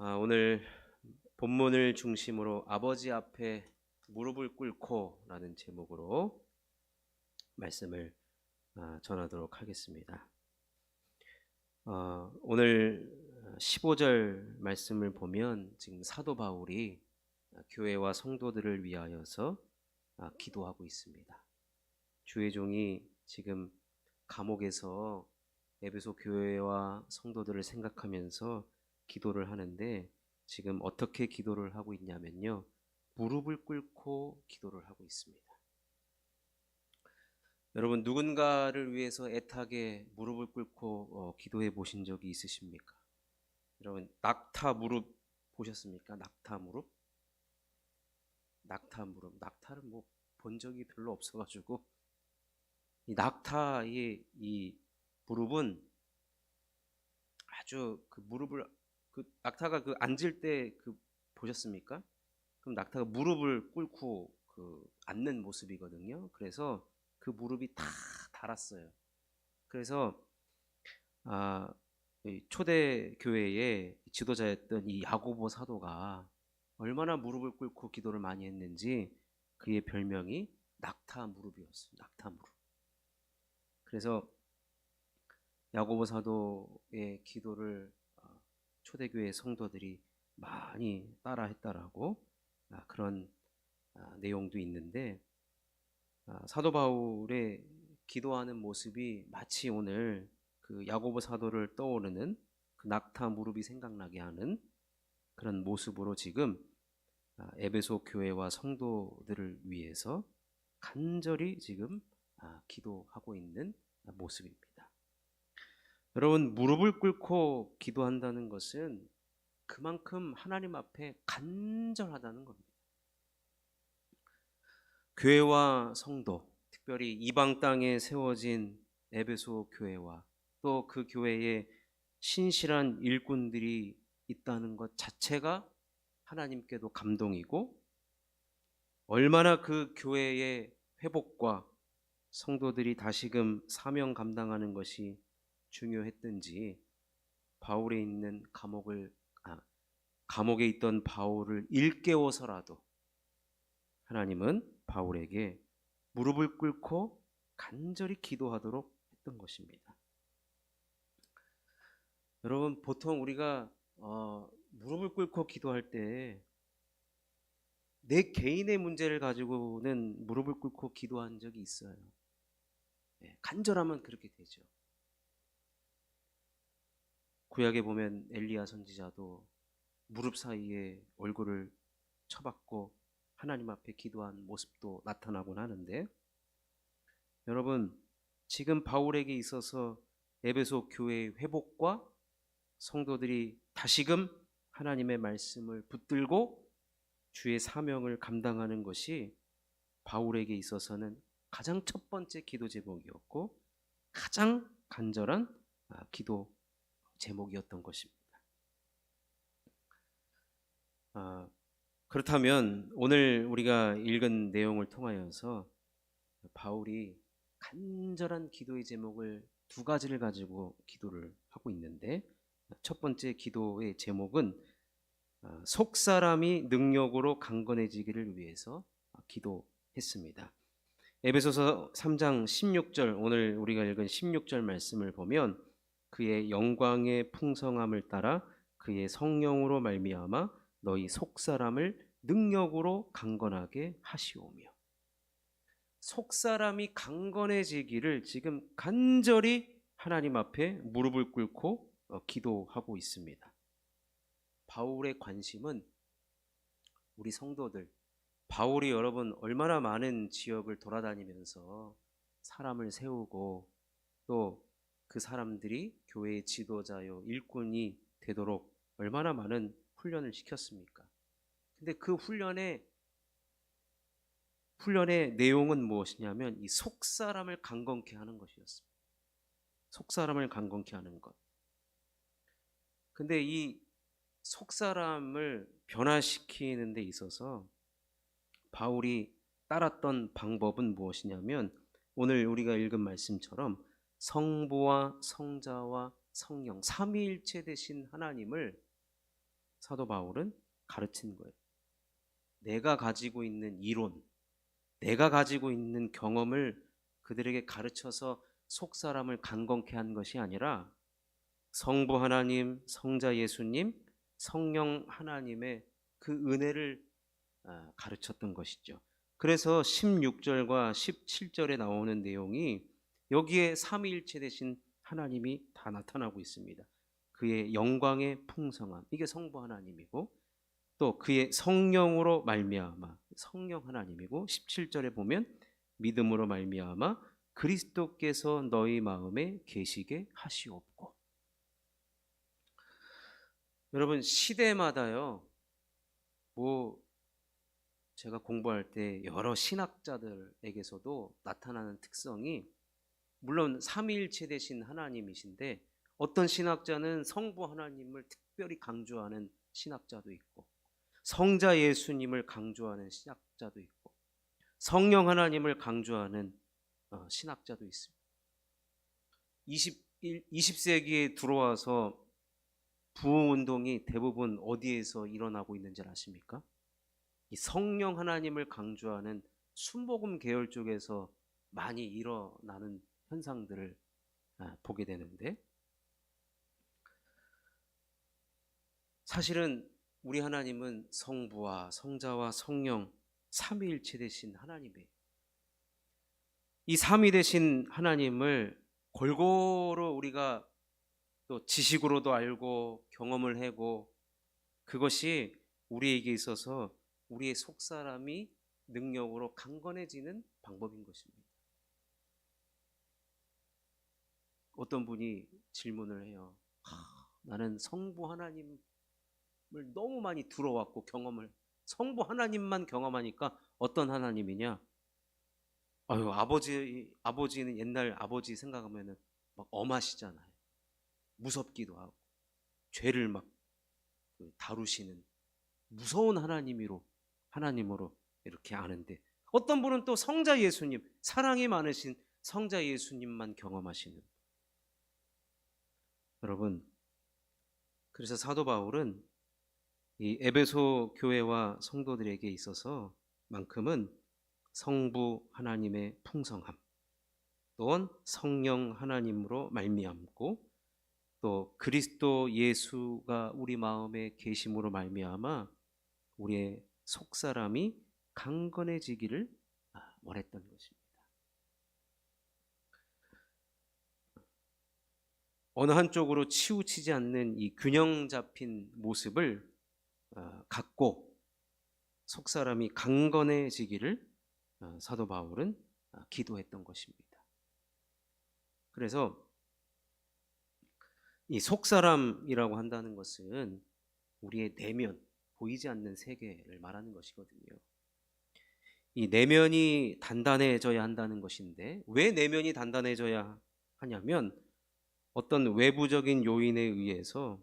오늘 본문을 중심으로 아버지 앞에 무릎을 꿇고라는 제목으로 말씀을 전하도록 하겠습니다. 오늘 15절 말씀을 보면 지금 사도 바울이 교회와 성도들을 위하여서 기도하고 있습니다. 주의 종이 지금 감옥에서 에베소 교회와 성도들을 생각하면서 기도를 하는데, 지금 어떻게 기도를 하고 있냐면요, 무릎을 꿇고 기도를 하고 있습니다. 여러분, 누군가를 위해서 애타게 무릎을 꿇고 기도해 보신 적이 있으십니까? 여러분, 낙타 무릎 보셨습니까? 낙타 무릎? 낙타 무릎. 낙타를 뭐 본 적이 별로 없어가지고, 이 낙타의 이 무릎은 아주 그 무릎을, 그 낙타가 그 앉을 때 그 보셨습니까? 그럼 낙타가 무릎을 꿇고 그 앉는 모습이거든요. 그래서 그 무릎이 다 닳았어요. 그래서 이 초대 교회의 지도자였던 이 야고보 사도가 얼마나 무릎을 꿇고 기도를 많이 했는지 그의 별명이 낙타 무릎이었어요. 낙타 무릎. 그래서 야고보 사도의 기도를 초대교회 성도들이 많이 따라했다라고 그런 내용도 있는데, 사도 바울의 기도하는 모습이 마치 오늘 그 야고보 사도를 떠오르는 그 낙타 무릎이 생각나게 하는 그런 모습으로 지금 에베소 교회와 성도들을 위해서 간절히 지금 기도하고 있는 모습입니다. 여러분, 무릎을 꿇고 기도한다는 것은 그만큼 하나님 앞에 간절하다는 겁니다. 교회와 성도, 특별히 이방 땅에 세워진 에베소 교회와 또 그 교회에 신실한 일꾼들이 있다는 것 자체가 하나님께도 감동이고, 얼마나 그 교회의 회복과 성도들이 다시금 사명 감당하는 것이 중요했든지 바울에 있는 감옥에 있던 바울을 일깨워서라도 하나님은 바울에게 무릎을 꿇고 간절히 기도하도록 했던 것입니다. 여러분, 보통 우리가 무릎을 꿇고 기도할 때 내 개인의 문제를 가지고는 무릎을 꿇고 기도한 적이 있어요. 간절하면 그렇게 되죠. 구약에 보면 엘리야 선지자도 무릎 사이에 얼굴을 쳐박고 하나님 앞에 기도한 모습도 나타나곤 하는데, 여러분, 지금 바울에게 있어서 에베소 교회의 회복과 성도들이 다시금 하나님의 말씀을 붙들고 주의 사명을 감당하는 것이 바울에게 있어서는 가장 첫 번째 기도 제목이었고 가장 간절한 기도 제목이었던 것입니다. 그렇다면 오늘 우리가 읽은 내용을 통하여서 바울이 간절한 기도의 제목을 두 가지를 가지고 기도를 하고 있는데, 첫 번째 기도의 제목은 속사람이 능력으로 강건해지기를 위해서 기도했습니다. 에베소서 3장 16절, 오늘 우리가 읽은 16절 말씀을 보면 그의 영광의 풍성함을 따라 그의 성령으로 말미암아 너희 속사람을 능력으로 강건하게 하시오며, 속사람이 강건해지기를 지금 간절히 하나님 앞에 무릎을 꿇고 기도하고 있습니다. 바울의 관심은 우리 성도들, 바울이 여러분 얼마나 많은 지역을 돌아다니면서 사람을 세우고 또 그 사람들이 교회의 지도자요 일꾼이 되도록 얼마나 많은 훈련을 시켰습니까? 근데 그 훈련의 내용은 무엇이냐면 이 속사람을 강건케 하는 것이었습니다. 속사람을 강건케 하는 것. 근데 이 속사람을 변화시키는 데 있어서 바울이 따랐던 방법은 무엇이냐면, 오늘 우리가 읽은 말씀처럼 성부와 성자와 성령 삼위일체 되신 하나님을 사도 바울은 가르친 거예요. 내가 가지고 있는 이론, 내가 가지고 있는 경험을 그들에게 가르쳐서 속 사람을 강건케 한 것이 아니라 성부 하나님, 성자 예수님, 성령 하나님의 그 은혜를 가르쳤던 것이죠. 그래서 16절과 17절에 나오는 내용이 여기에 삼위일체 되신 하나님이 다 나타나고 있습니다. 그의 영광의 풍성함, 이게 성부 하나님이고, 또 그의 성령으로 말미암아 성령 하나님이고, 17절에 보면 믿음으로 말미암아 그리스도께서 너희 마음에 계시게 하시옵고. 여러분, 시대마다요, 뭐 제가 공부할 때 여러 신학자들에게서도 나타나는 특성이, 물론 삼위일체 되신 하나님이신데 어떤 신학자는 성부 하나님을 특별히 강조하는 신학자도 있고, 성자 예수님을 강조하는 신학자도 있고, 성령 하나님을 강조하는 신학자도 있습니다. 20세기에 들어와서 부흥운동이 대부분 어디에서 일어나고 있는지 아십니까? 이 성령 하나님을 강조하는 순복음 계열 쪽에서 많이 일어나는 현상들을 보게 되는데, 사실은 우리 하나님은 성부와 성자와 성령 삼위일체 되신 하나님이에요. 이 삼위 되신 하나님을 골고루 우리가 또 지식으로도 알고 경험을 하고, 그것이 우리에게 있어서 우리의 속사람이 능력으로 강건해지는 방법인 것입니다. 어떤 분이 질문을 해요. 나는 성부 하나님을 너무 많이 들어왔고 경험을, 성부 하나님만 경험하니까 어떤 하나님이냐? 아유, 아버지는 옛날 아버지 생각하면은 막 엄하시잖아요. 무섭기도 하고 죄를 막 다루시는 무서운 하나님으로 이렇게 아는데, 어떤 분은 또 성자 예수님, 사랑이 많으신 성자 예수님만 경험하시는. 여러분, 그래서 사도 바울은 이 에베소 교회와 성도들에게 있어서 만큼은 성부 하나님의 풍성함, 또한 성령 하나님으로 말미암고, 또 그리스도 예수가 우리 마음에 계심으로 말미암아 우리의 속사람이 강건해지기를 원했던 것입니다. 어느 한쪽으로 치우치지 않는 이 균형 잡힌 모습을 갖고 속사람이 강건해지기를 사도 바울은 기도했던 것입니다. 그래서 이 속사람이라고 한다는 것은 우리의 내면, 보이지 않는 세계를 말하는 것이거든요. 이 내면이 단단해져야 한다는 것인데, 왜 내면이 단단해져야 하냐면 어떤 외부적인 요인에 의해서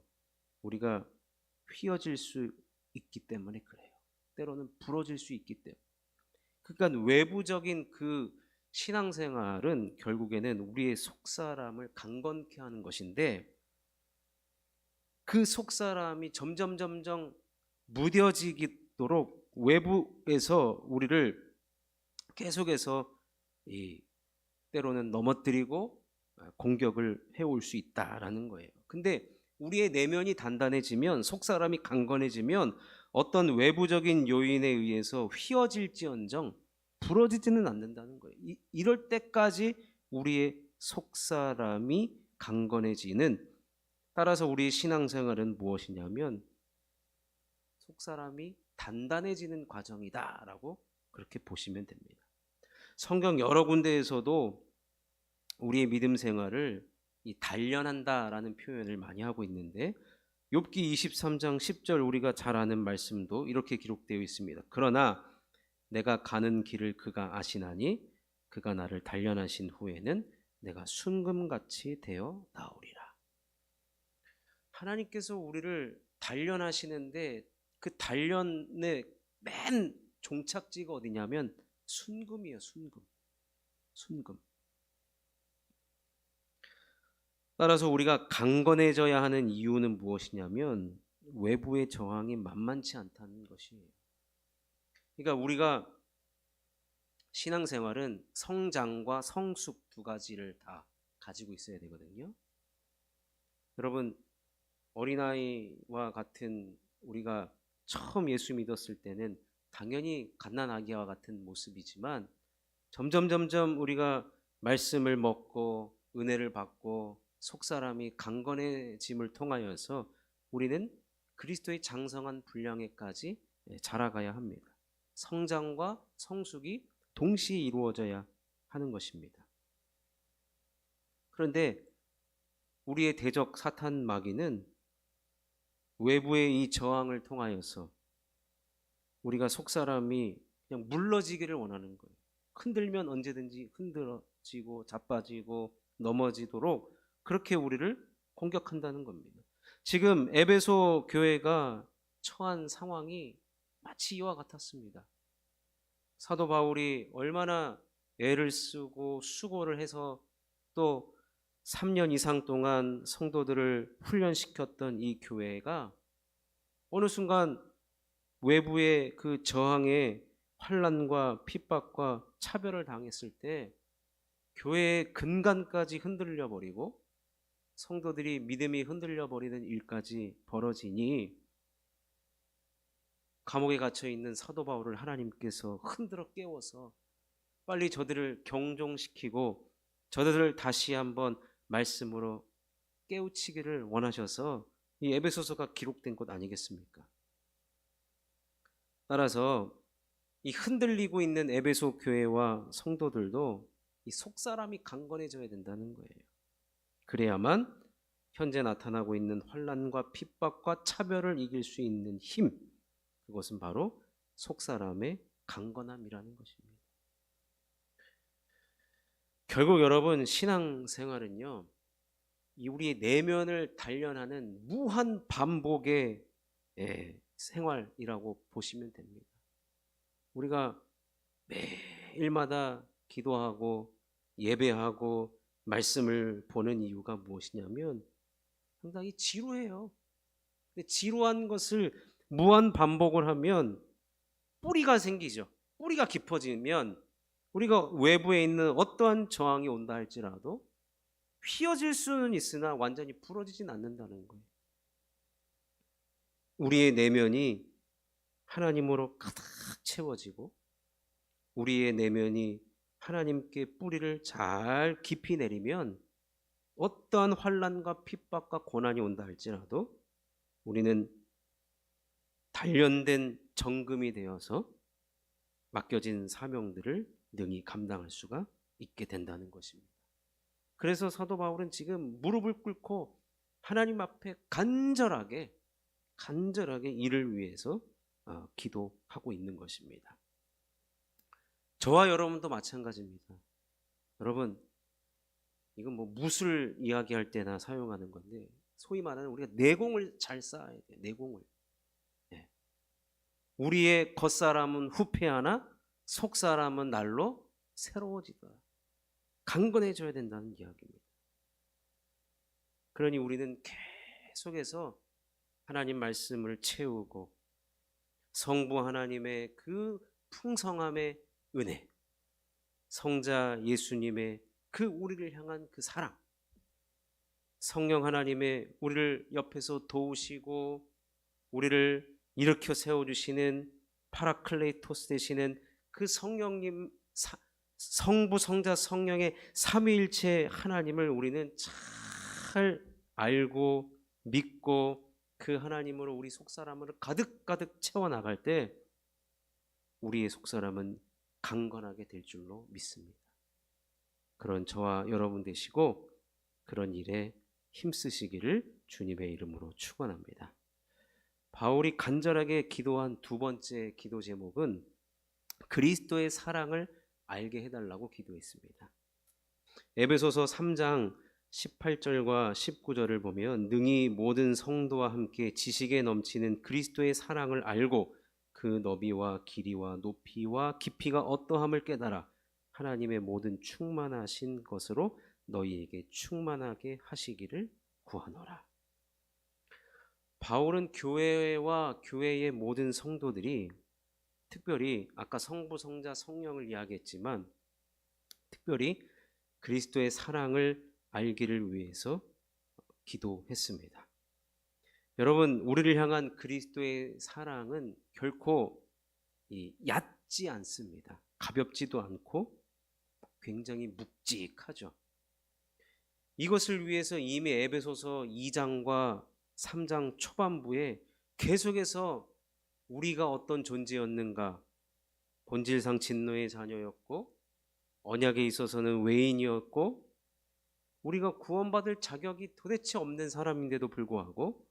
우리가 휘어질 수 있기 때문에 그래요. 때로는 부러질 수 있기 때문에. 그러니까 외부적인 그 신앙생활은 결국에는 우리의 속사람을 강건케 하는 것인데, 그 속사람이 점점 무뎌지도록 외부에서 우리를 계속해서 때로는 넘어뜨리고 공격을 해올 수 있다라는 거예요. 근데 우리의 내면이 단단해지면, 속사람이 강건해지면 어떤 외부적인 요인에 의해서 휘어질지언정 부러지지는 않는다는 거예요. 이럴 때까지 우리의 속사람이 강건해지는, 따라서 우리 신앙생활은 무엇이냐면 속사람이 단단해지는 과정이다라고 그렇게 보시면 됩니다. 성경 여러 군데에서도 우리의 믿음 생활을 단련한다라는 표현을 많이 하고 있는데, 욥기 23장 10절 우리가 잘 아는 말씀도 이렇게 기록되어 있습니다. 그러나 내가 가는 길을 그가 아시나니 그가 나를 단련하신 후에는 내가 순금같이 되어 나오리라. 하나님께서 우리를 단련하시는데 그 단련의 맨 종착지가 어디냐면 순금이에요. 순금. 따라서 우리가 강건해져야 하는 이유는 무엇이냐면 외부의 저항이 만만치 않다는 것이에요. 그러니까 우리가 신앙생활은 성장과 성숙 두 가지를 다 가지고 있어야 되거든요. 여러분, 어린아이와 같은 우리가 처음 예수 믿었을 때는 당연히 갓난아기와 같은 모습이지만 점점 우리가 말씀을 먹고 은혜를 받고 속사람이 강건해짐을 통하여서 우리는 그리스도의 장성한 분량에까지 자라가야 합니다. 성장과 성숙이 동시에 이루어져야 하는 것입니다. 그런데 우리의 대적 사탄 마귀는 외부의 이 저항을 통하여서 우리가 속사람이 그냥 물러지기를 원하는 거예요. 흔들면 언제든지 흔들어지고 자빠지고 넘어지도록 그렇게 우리를 공격한다는 겁니다. 지금 에베소 교회가 처한 상황이 마치 이와 같았습니다. 사도 바울이 얼마나 애를 쓰고 수고를 해서 또 3년 이상 동안 성도들을 훈련시켰던 이 교회가 어느 순간 외부의 그 저항에 환난과 핍박과 차별을 당했을 때 교회의 근간까지 흔들려 버리고 성도들이 믿음이 흔들려 버리는 일까지 벌어지니 감옥에 갇혀 있는 사도 바울을 하나님께서 흔들어 깨워서 빨리 저들을 경종시키고 저들을 다시 한번 말씀으로 깨우치기를 원하셔서 이 에베소서가 기록된 것 아니겠습니까? 따라서 이 흔들리고 있는 에베소 교회와 성도들도 이 속사람이 강건해져야 된다는 거예요. 그래야만 현재 나타나고 있는 환난과 핍박과 차별을 이길 수 있는 힘, 그것은 바로 속사람의 강건함이라는 것입니다. 결국 여러분, 신앙생활은요, 이 우리의 내면을 단련하는 무한 반복의 생활이라고 보시면 됩니다. 우리가 매일마다 기도하고 예배하고 말씀을 보는 이유가 무엇이냐면 상당히 지루해요. 근데 지루한 것을 무한 반복을 하면 뿌리가 생기죠. 뿌리가 깊어지면 우리가 외부에 있는 어떠한 저항이 온다 할지라도 휘어질 수는 있으나 완전히 부러지진 않는다는 거예요. 우리의 내면이 하나님으로 가득 채워지고 우리의 내면이 하나님께 뿌리를 잘 깊이 내리면 어떠한 환난과 핍박과 고난이 온다 할지라도 우리는 단련된 정금이 되어서 맡겨진 사명들을 능히 감당할 수가 있게 된다는 것입니다. 그래서 사도 바울은 지금 무릎을 꿇고 하나님 앞에 간절하게 이를 위해서 기도하고 있는 것입니다. 저와 여러분도 마찬가지입니다. 여러분, 이건 뭐 무술 이야기할 때나 사용하는 건데 소위 말하는 우리가 내공을 잘 쌓아야 돼요. 내공을. 네. 우리의 겉사람은 후패하나 속사람은 날로 새로워지더라. 강건해져야 된다는 이야기입니다. 그러니 우리는 계속해서 하나님 말씀을 채우고 성부 하나님의 그 풍성함의 은혜, 성자 예수님의 그 우리를 향한 그 사랑, 성령 하나님의 우리를 옆에서 도우시고 우리를 일으켜 세워주시는 파라클레이토스 되시는 그 성령님, 성부 성자 성령의 삼위일체 하나님을 우리는 잘 알고 믿고 그 하나님으로 우리 속사람을 가득 채워나갈 때 우리의 속사람은 강건하게 될 줄로 믿습니다. 그런 저와 여러분 되시고 그런 일에 힘쓰시기를 주님의 이름으로 축원합니다. 바울이 간절하게 기도한 두 번째 기도 제목은 그리스도의 사랑을 알게 해달라고 기도했습니다. 에베소서 3장 18절과 19절을 보면 능히 모든 성도와 함께 지식에 넘치는 그리스도의 사랑을 알고 그 너비와 길이와 높이와 깊이가 어떠함을 깨달아 하나님의 모든 충만하신 것으로 너희에게 충만하게 하시기를 구하노라. 바울은 교회와 교회의 모든 성도들이 특별히 아까 성부, 성자, 성령을 이야기했지만 특별히 그리스도의 사랑을 알기를 위해서 기도했습니다. 여러분, 우리를 향한 그리스도의 사랑은 결코 얕지 않습니다. 가볍지도 않고 굉장히 묵직하죠. 이것을 위해서 이미 에베소서 2장과 3장 초반부에 계속해서 우리가 어떤 존재였는가, 본질상 진노의 자녀였고 언약에 있어서는 외인이었고 우리가 구원받을 자격이 도대체 없는 사람인데도 불구하고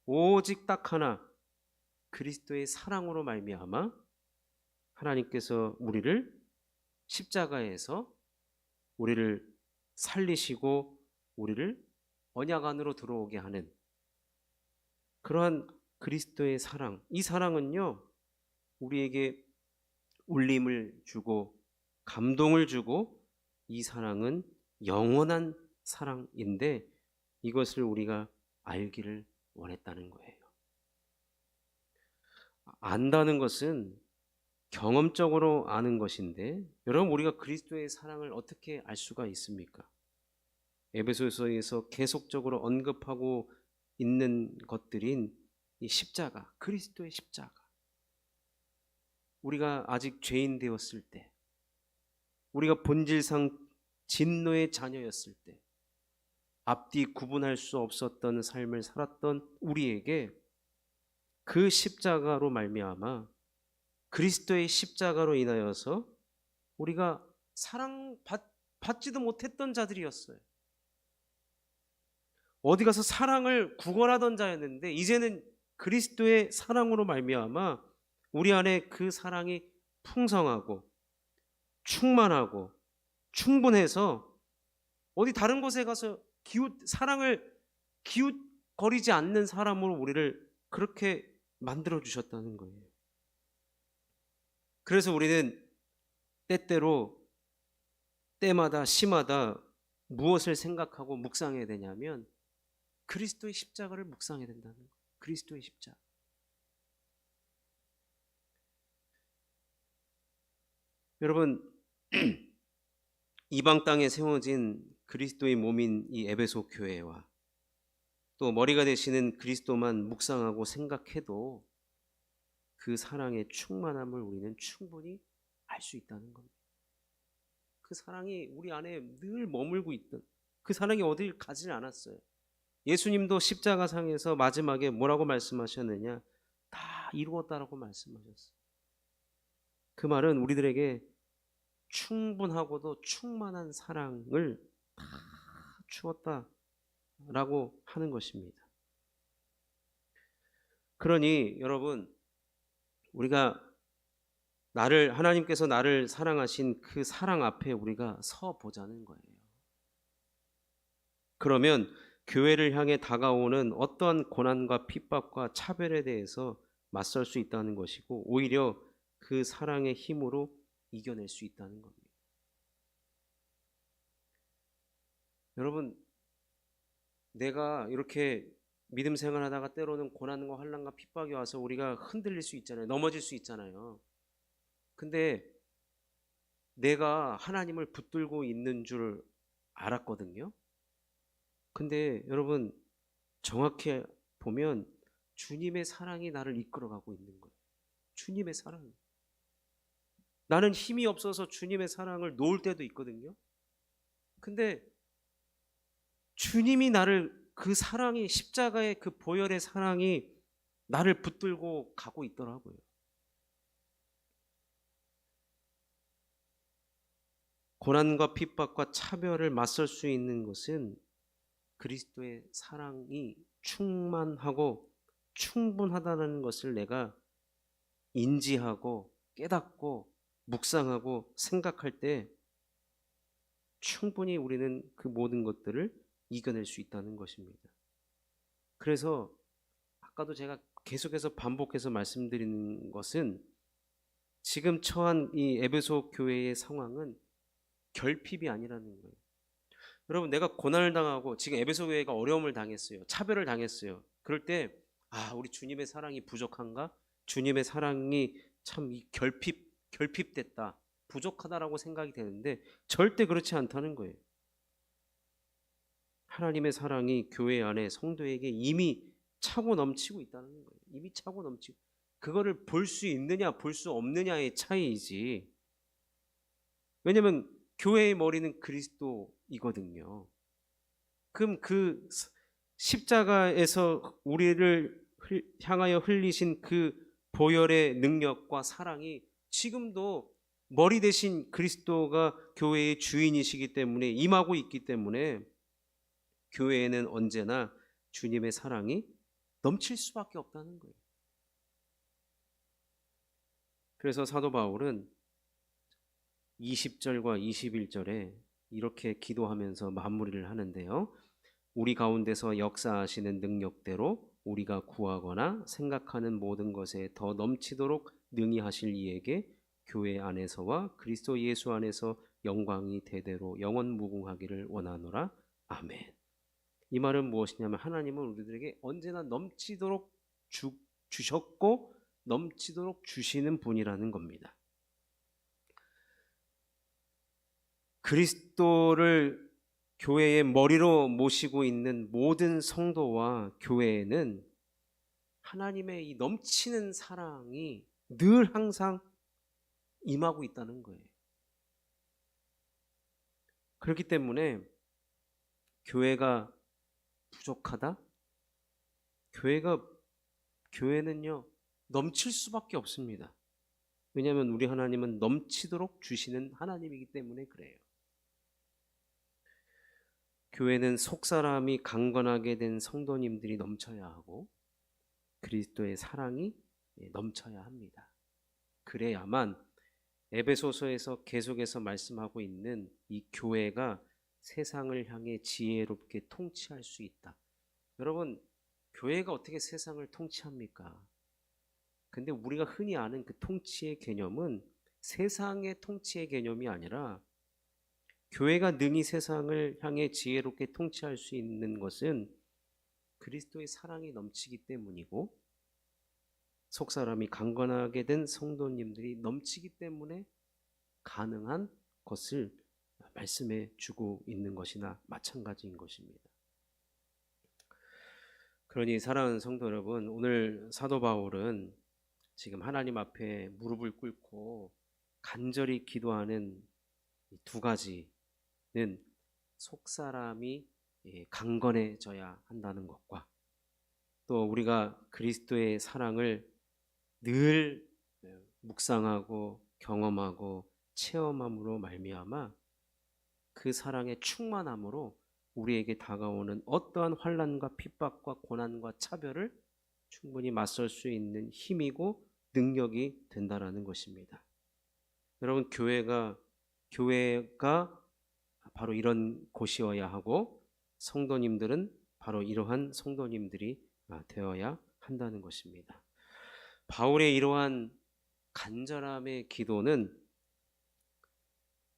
오직 딱 하나 그리스도의 사랑으로 말미암아 하나님께서 우리를 십자가에서 우리를 살리시고 우리를 언약 안으로 들어오게 하는 그러한 그리스도의 사랑, 이 사랑은요 우리에게 울림을 주고 감동을 주고 이 사랑은 영원한 사랑인데 이것을 우리가 알기를 원했다는 거예요. 안다는 것은 경험적으로 아는 것인데 여러분 우리가 그리스도의 사랑을 어떻게 알 수가 있습니까? 에베소서에서 계속적으로 언급하고 있는 것들인 이 십자가, 그리스도의 십자가. 우리가 아직 죄인 되었을 때, 우리가 본질상 진노의 자녀였을 때, 앞뒤 구분할 수 없었던 삶을 살았던 우리에게 그 십자가로 말미암아 그리스도의 십자가로 인하여서 우리가 사랑받지도 못했던 자들이었어요. 어디 가서 사랑을 구걸하던 자였는데 이제는 그리스도의 사랑으로 말미암아 우리 안에 그 사랑이 풍성하고 충만하고 충분해서 어디 다른 곳에 가서 사랑을 기웃거리지 않는 사람으로 우리를 그렇게 만들어 주셨다는 거예요. 그래서 우리는 때때로 때마다 시마다 무엇을 생각하고 묵상해야 되냐면 그리스도의 십자가를 묵상해야 된다는 거예요. 그리스도의 십자가. 여러분 이방 땅에 세워진 그리스도의 몸인 이 에베소 교회와 또 머리가 되시는 그리스도만 묵상하고 생각해도 그 사랑의 충만함을 우리는 충분히 알 수 있다는 겁니다. 그 사랑이 우리 안에 늘 머물고 있던 그 사랑이 어딜 가지 않았어요. 예수님도 십자가상에서 마지막에 뭐라고 말씀하셨느냐? 다 이루었다라고 말씀하셨어요. 그 말은 우리들에게 충분하고도 충만한 사랑을 다 주었다라고 하는 것입니다. 그러니 여러분 우리가 하나님께서 나를 사랑하신 그 사랑 앞에 우리가 서 보자는 거예요. 그러면 교회를 향해 다가오는 어떠한 고난과 핍박과 차별에 대해서 맞설 수 있다는 것이고 오히려 그 사랑의 힘으로 이겨낼 수 있다는 겁니다. 여러분 내가 이렇게 믿음 생활하다가 때로는 고난과 환난과 핍박이 와서 우리가 흔들릴 수 있잖아요. 넘어질 수 있잖아요. 근데 내가 하나님을 붙들고 있는 줄 알았거든요. 근데 여러분 정확히 보면 주님의 사랑이 나를 이끌어가고 있는 거예요. 주님의 사랑. 나는 힘이 없어서 주님의 사랑을 놓을 때도 있거든요. 근데 주님이 나를 그 사랑이 십자가의 그 보혈의 사랑이 나를 붙들고 가고 있더라고요. 고난과 핍박과 차별을 맞설 수 있는 것은 그리스도의 사랑이 충만하고 충분하다는 것을 내가 인지하고 깨닫고 묵상하고 생각할 때 충분히 우리는 그 모든 것들을 이겨낼 수 있다는 것입니다. 그래서 아까도 제가 계속해서 반복해서 말씀드리는 것은 지금 처한 이 에베소 교회의 상황은 결핍이 아니라는 거예요. 여러분 내가 고난을 당하고 지금 에베소 교회가 어려움을 당했어요. 차별을 당했어요. 그럴 때 우리 주님의 사랑이 부족한가? 주님의 사랑이 참 결핍됐다, 부족하다라고 생각이 되는데 절대 그렇지 않다는 거예요. 하나님의 사랑이 교회 안에 성도에게 이미 차고 넘치고 있다는 거예요. 이미 차고 넘치고, 그거를 볼 수 있느냐 볼 수 없느냐의 차이이지. 왜냐면 교회의 머리는 그리스도이거든요. 그럼 그 십자가에서 우리를 향하여 흘리신 그 보혈의 능력과 사랑이 지금도 머리 대신 그리스도가 교회의 주인이시기 때문에 임하고 있기 때문에 교회에는 언제나 주님의 사랑이 넘칠 수밖에 없다는 거예요. 그래서 사도 바울은 20절과 21절에 이렇게 기도하면서 마무리를 하는데요. 우리 가운데서 역사하시는 능력대로 우리가 구하거나 생각하는 모든 것에 더 넘치도록 능히 하실 이에게 교회 안에서와 그리스도 예수 안에서 영광이 대대로 영원 무궁하기를 원하노라. 아멘. 이 말은 무엇이냐면 하나님은 우리들에게 언제나 넘치도록 주셨고 넘치도록 주시는 분이라는 겁니다. 그리스도를 교회의 머리로 모시고 있는 모든 성도와 교회에는 하나님의 이 넘치는 사랑이 늘 항상 임하고 있다는 거예요. 그렇기 때문에 교회가 부족하다? 교회는요 넘칠 수밖에 없습니다. 왜냐하면 우리 하나님은 넘치도록 주시는 하나님이기 때문에 그래요. 교회는 속사람이 강건하게 된 성도님들이 넘쳐야 하고 그리스도의 사랑이 넘쳐야 합니다. 그래야만 에베소서에서 계속해서 말씀하고 있는 이 교회가 세상을 향해 지혜롭게 통치할 수 있다. 여러분, 교회가 어떻게 세상을 통치합니까? 근데 우리가 흔히 아는 그 통치의 개념은 세상의 통치의 개념이 아니라 교회가 능히 세상을 향해 지혜롭게 통치할 수 있는 것은 그리스도의 사랑이 넘치기 때문이고 속사람이 강건하게 된 성도님들이 넘치기 때문에 가능한 것을 말씀해 주고 있는 것이나 마찬가지인 것입니다. 그러니 사랑하는 성도 여러분, 오늘 사도 바울은 지금 하나님 앞에 무릎을 꿇고 간절히 기도하는 두 가지는 속사람이 강건해져야 한다는 것과 또 우리가 그리스도의 사랑을 늘 묵상하고 경험하고 체험함으로 말미암아 그 사랑의 충만함으로 우리에게 다가오는 어떠한 환난과 핍박과 고난과 차별을 충분히 맞설 수 있는 힘이고 능력이 된다라는 것입니다. 여러분, 교회가 바로 이런 곳이어야 하고 성도님들은 바로 이러한 성도님들이 되어야 한다는 것입니다. 바울의 이러한 간절함의 기도는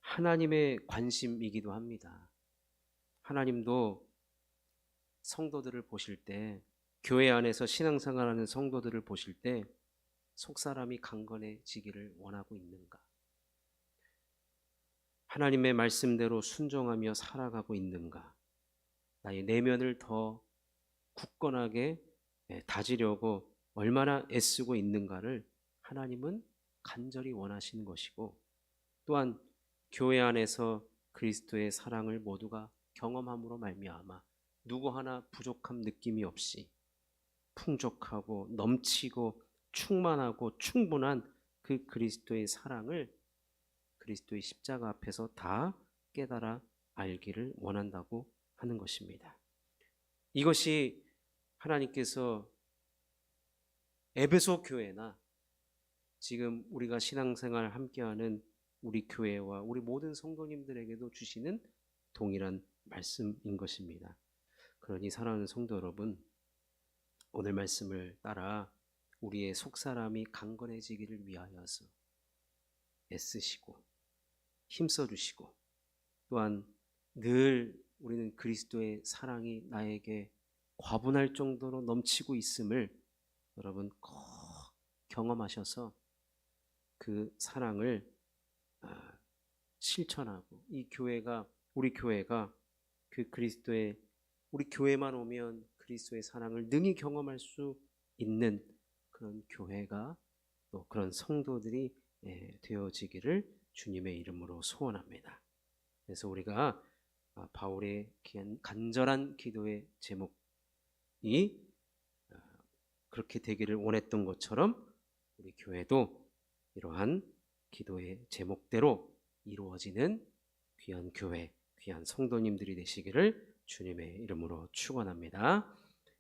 하나님의 관심이기도 합니다. 하나님도 성도들을 보실 때, 교회 안에서 신앙생활하는 성도들을 보실 때 속사람이 강건해지기를 원하고 있는가? 하나님의 말씀대로 순종하며 살아가고 있는가? 나의 내면을 더 굳건하게 다지려고 얼마나 애쓰고 있는가를 하나님은 간절히 원하시는 것이고, 또한 교회 안에서 그리스도의 사랑을 모두가 경험함으로 말미암아 누구 하나 부족함 느낌이 없이 풍족하고 넘치고 충만하고 충분한 그 그리스도의 사랑을 그리스도의 십자가 앞에서 다 깨달아 알기를 원한다고 하는 것입니다. 이것이 하나님께서 에베소 교회나 지금 우리가 신앙생활 함께하는 우리 교회와 우리 모든 성도님들에게도 주시는 동일한 말씀인 것입니다. 그러니 사랑하는 성도 여러분, 오늘 말씀을 따라 우리의 속사람이 강건해지기를 위하여서 애쓰시고 힘써주시고, 또한 늘 우리는 그리스도의 사랑이 나에게 과분할 정도로 넘치고 있음을 여러분 꼭 경험하셔서 그 사랑을 실천하고, 이 교회가, 우리 교회가 그 그리스도의, 우리 교회만 오면 그리스도의 사랑을 능히 경험할 수 있는 그런 교회가, 또 그런 성도들이 되어지기를 주님의 이름으로 소원합니다. 그래서 우리가 바울의 간절한 기도의 제목이 그렇게 되기를 원했던 것처럼, 우리 교회도 이러한 기도의 제목대로 이루어지는 귀한 교회, 귀한 성도님들이 되시기를 주님의 이름으로 축원합니다.